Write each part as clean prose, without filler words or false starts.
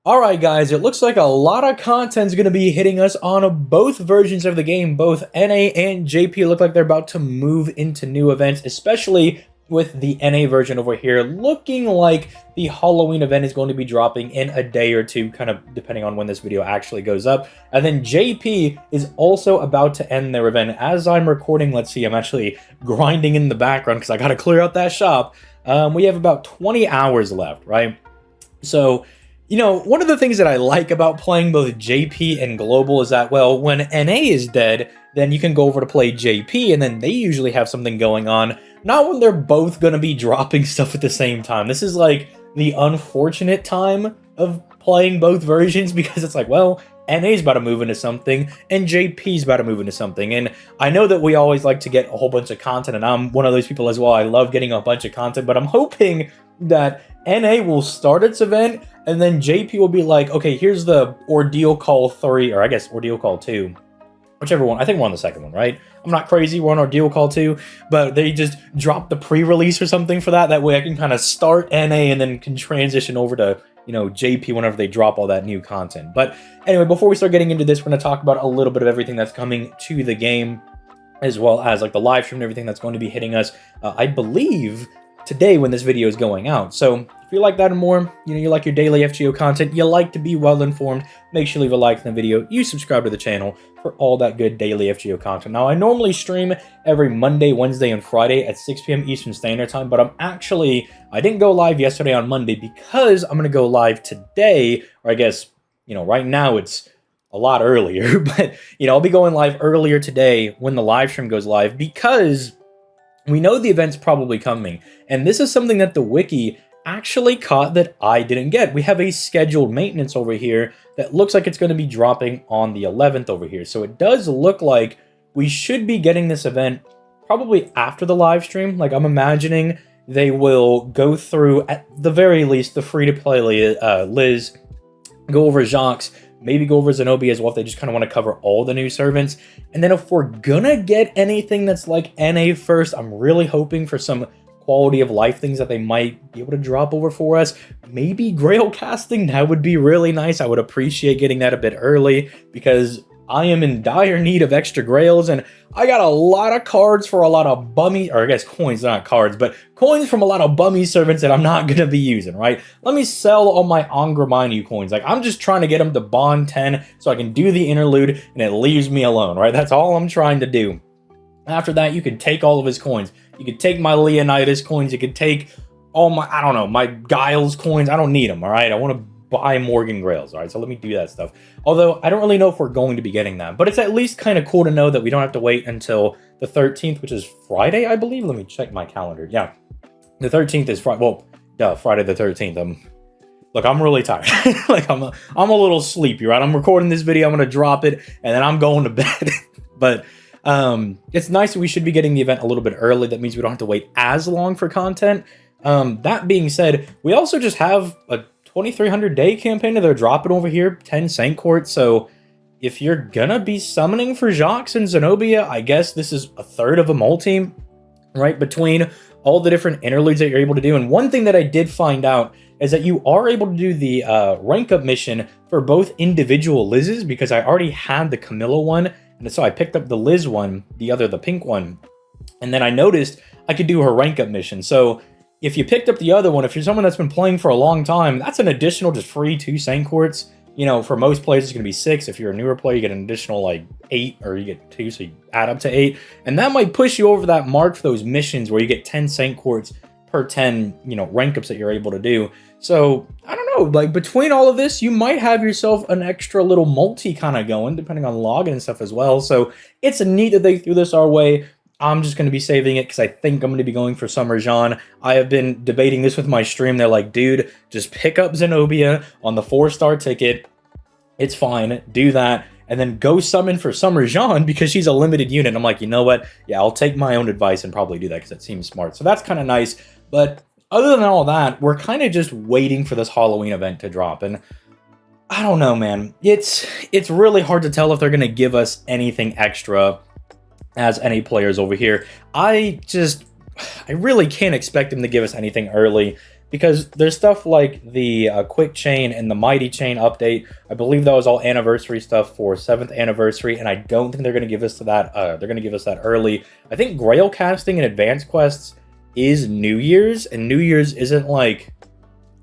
Alright guys, it looks like a lot of content is going to be hitting us on both versions of the game. Both NA and JP look like they're about to move into new events, especially with the NA version over here looking like the Halloween event is going to be dropping in a day or two, kind of depending on when this video actually goes up. And then JP is also about to end their event. As I'm recording, let's see, I'm actually grinding in the background because I got to clear out that shop. We have about 20 hours left, right? So, you know, one of the things that I like about playing both JP and Global is that, well, when NA is dead, then you can go over to play JP, and then they usually have something going on. Not when they're both going to be dropping stuff at the same time. This is like the unfortunate time of playing both versions because it's like, well, NA's about to move into something, and JP's about to move into something. And I know that we always like to get a whole bunch of content, and I'm one of those people as well. I love getting a bunch of content, but I'm hoping that NA will start its event, and then JP will be like, okay, here's the Ordeal Call 3, or I guess Ordeal Call 2. Whichever one. I think we're on the second one, right? I'm not crazy. We're on Ordeal Call 2, but they just dropped the pre-release or something for that. That way I can kind of start NA and then can transition over to, you know, JP whenever they drop all that new content. But anyway, before we start getting into this, we're going to talk about a little bit of everything that's coming to the game, as well as like the live stream and everything that's going to be hitting us, I believe, today when this video is going out. So if you like that and more, you know, you like your daily FGO content, you like to be well informed, make sure you leave a like in the video, you subscribe to the channel for all that good daily FGO content. Now, I normally stream every Monday, Wednesday, and Friday at 6 p.m. Eastern Standard Time, but I didn't go live yesterday on Monday because I'm going to go live today, or I guess, you know, right now it's a lot earlier, but, you know, I'll be going live earlier today when the live stream goes live because we know the event's probably coming, and this is something that the wiki actually caught that I didn't get. We have a scheduled maintenance over here that looks like it's going to be dropping on the 11th over here. So it does look like we should be getting this event probably after the live stream. Like, I'm imagining they will go through, at the very least, the free-to-play Liz, go over Jacques, maybe go over Zenobia as well if they just kind of want to cover all the new servants. And then if we're gonna get anything that's like NA first, I'm really hoping for some quality of life things that they might be able to drop over for us. Maybe Grail casting, that would be really nice. I would appreciate getting that a bit early because I am in dire need of extra grails, and I got a lot of cards for a lot of bummy, or I guess coins, not cards, but coins from a lot of bummy servants that I'm not going to be using, right? Let me sell all my Angramanu coins. Like, I'm just trying to get them to bond 10 so I can do the interlude, and it leaves me alone, right? That's all I'm trying to do. After that, you can take all of his coins. You could take my Leonidas coins. You could take all my, I don't know, my Giles coins. I don't need them, all right? I want to buy Morgan Grails, all right? So let me do that stuff. Although, I don't really know if we're going to be getting that, but it's at least kind of cool to know that we don't have to wait until the 13th, which is Friday, I believe. Let me check my calendar. Yeah, the 13th is Friday. Well, yeah, Friday the 13th. Look, I'm really tired. Like, I'm a little sleepy, right? I'm recording this video. I'm going to drop it, and then I'm going to bed. But it's nice that we should be getting the event a little bit early. That means we don't have to wait as long for content. That being said, we also just have a 2300 day campaign that they're dropping over here, 10 Saint Court. So if you're gonna be summoning for Jacques and Zenobia, I guess this is a third of a multi, right? Between all the different interludes that you're able to do. And one thing that I did find out is that you are able to do the rank up mission for both individual Liz's, because I already had the Camilla one. And so I picked up the Liz one, the pink one. And then I noticed I could do her rank up mission. So if you picked up the other one, if you're someone that's been playing for a long time, that's an additional just free 2 Saint Courts. You know, for most players, it's going to be 6. If you're a newer player, you get an additional like 8, or you get 2, so you add up to 8. And that might push you over that mark for those missions where you get 10 Saint Courts per 10, you know, rank ups that you're able to do. So, I don't know, like between all of this, you might have yourself an extra little multi kind of going, depending on login and stuff as well. So, it's neat that they threw this our way. I'm just going to be saving it because I think I'm going to be going for Summer Jean. I have been debating this with my stream. They're like, dude, just pick up Zenobia on the 4-star ticket. It's fine. Do that. And then go summon for Summer Jean because she's a limited unit. I'm like, you know what? Yeah, I'll take my own advice and probably do that because it seems smart. So that's kind of nice. But other than all that, we're kind of just waiting for this Halloween event to drop. And I don't know, man. It's really hard to tell if they're going to give us anything extra as NA players over here. I really can't expect them to give us anything early because there's stuff like the Quick Chain and the Mighty Chain update. I believe that was all anniversary stuff for 7th anniversary, and I don't think they're going to give us that. They're going to give us that early. I think Grail casting and advanced quests is New Year's, and New Year's isn't like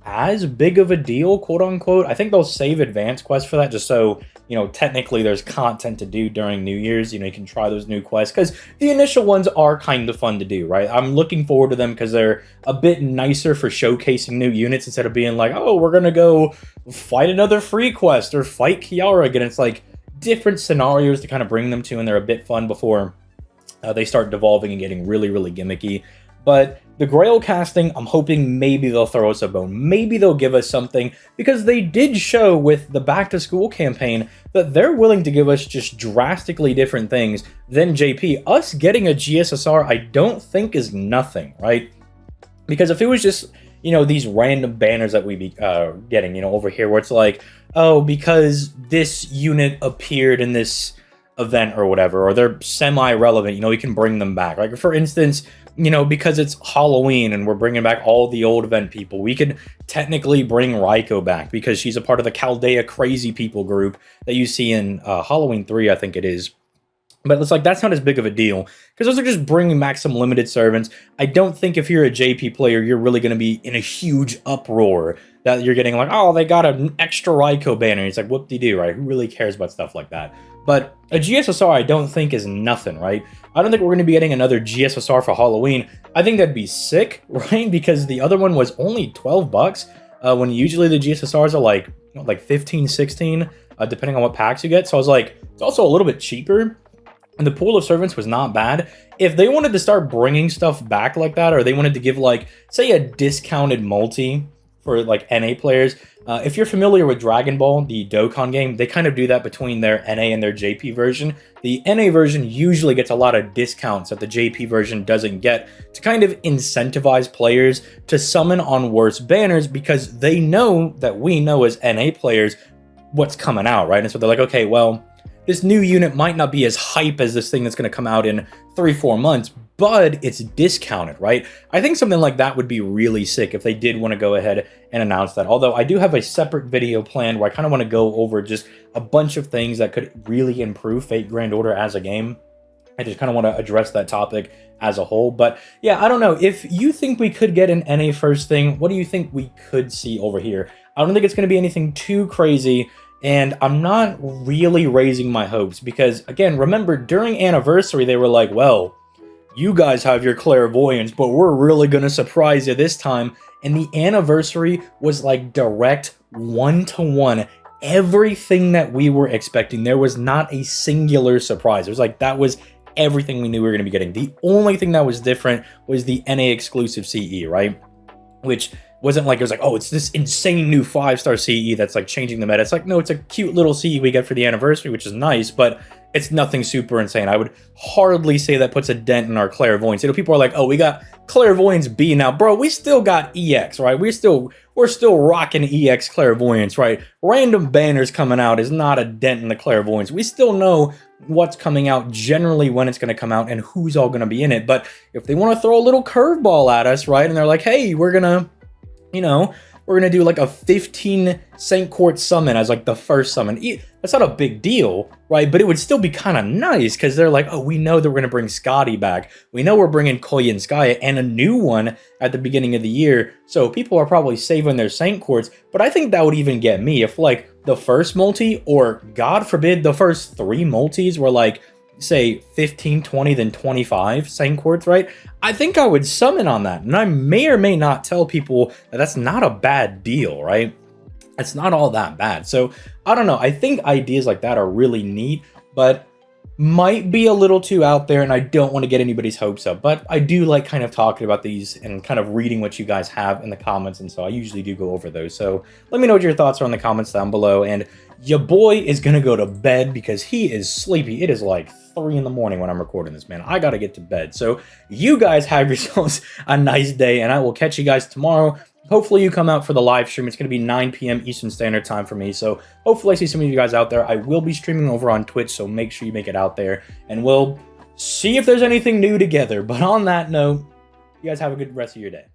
as big of a deal, quote unquote. I think they'll save advanced quests for that, just so, you know, technically there's content to do during New Year's. You know, you can try those new quests, because the initial ones are kind of fun to do, right? I'm looking forward to them because they're a bit nicer for showcasing new units instead of being like, oh, we're gonna go fight another free quest or fight Kiara again. It's like different scenarios to kind of bring them to, and they're a bit fun before they start devolving and getting really, really gimmicky. But the Grail casting, I'm hoping maybe they'll throw us a bone. Maybe they'll give us something, because they did show with the Back to School campaign that they're willing to give us just drastically different things than JP. Us getting a GSSR, I don't think is nothing, right? Because if it was just, you know, these random banners that we be getting, you know, over here, where it's like, oh, because this unit appeared in this event or whatever, or they're semi-relevant, you know, we can bring them back. Like, for instance, you know, because it's Halloween and we're bringing back all the old event people, we could technically bring Raiko back because she's a part of the Chaldea Crazy People group that you see in Halloween 3, I think it is. But it's like, that's not as big of a deal, because those are just bringing back some limited servants. I don't think if you're a JP player, you're really going to be in a huge uproar that you're getting like, oh, they got an extra Raiko banner. It's like, whoop-de-doo, right? Who really cares about stuff like that? But a GSSR I don't think is nothing, right? I don't think we're going to be getting another GSSR for Halloween. I think that'd be sick, right? Because the other one was only 12 bucks, when usually the GSSRs are like, you know, like 15, 16, depending on what packs you get. So I was like, it's also a little bit cheaper. And the pool of servants was not bad. If they wanted to start bringing stuff back like that, or they wanted to give, like, say, a discounted multi for, like, NA players. If you're familiar with Dragon Ball, the Dokkan game, they kind of do that between their NA and their JP version. The NA version usually gets a lot of discounts that the JP version doesn't get, to kind of incentivize players to summon on worse banners, because they know that we know as NA players what's coming out, right? And so they're like, okay, well, this new unit might not be as hype as this thing that's going to come out in 3-4 months, but it's discounted, right? I think something like that would be really sick if they did want to go ahead and announce that. Although I do have a separate video planned where I kind of want to go over just a bunch of things that could really improve Fate Grand Order as a game. I just kind of want to address that topic as a whole. But yeah, I don't know. If you think we could get an NA first thing, what do you think we could see over here? I don't think it's going to be anything too crazy. And I'm not really raising my hopes because, again, remember, during Anniversary, they were like, well, you guys have your clairvoyance, but we're really going to surprise you this time. And the Anniversary was like direct one-to-one. Everything that we were expecting. There was not a singular surprise. It was like, that was everything we knew we were going to be getting. The only thing that was different was the NA exclusive CE, right? Which wasn't like, it was like, oh, it's this insane new 5-star CE that's like changing the meta. It's like, no, it's a cute little CE we get for the Anniversary, which is nice, but it's nothing super insane. I would hardly say that puts a dent in our clairvoyance. You know, people are like, oh, we got clairvoyance B now. Bro, we still got EX, right? We're still rocking EX clairvoyance, right? Random banners coming out is not a dent in the clairvoyance. We still know what's coming out, generally when it's going to come out, and who's all going to be in it. But if they want to throw a little curveball at us, right, and they're like, hey, we're going to, you know, we're going to do like a 15 Saint Court summon as like the first summon. That's not a big deal, right? But it would still be kind of nice because they're like, oh, we know that we're going to bring Scotty back. We know we're bringing Koyanskaya and a new one at the beginning of the year. So people are probably saving their Saint Courts. But I think that would even get me if like the first multi, or God forbid the first 3 multis were like, say 15, 20, then 25 Saint Courts, right? I think I would summon on that. And I may or may not tell people that that's not a bad deal, right? It's not all that bad. So I don't know. I think ideas like that are really neat, but might be a little too out there, and I don't want to get anybody's hopes up. But I do like kind of talking about these and kind of reading what you guys have in the comments, and so I usually do go over those. So let me know what your thoughts are in the comments down below. And your boy is going to go to bed because he is sleepy. It is like 3 in the morning when I'm recording this, man. I got to get to bed. So you guys have yourselves a nice day, and I will catch you guys tomorrow. Hopefully you come out for the live stream. It's going to be 9 p.m. Eastern Standard Time for me. So hopefully I see some of you guys out there. I will be streaming over on Twitch, so make sure you make it out there. And we'll see if there's anything new together. But on that note, you guys have a good rest of your day.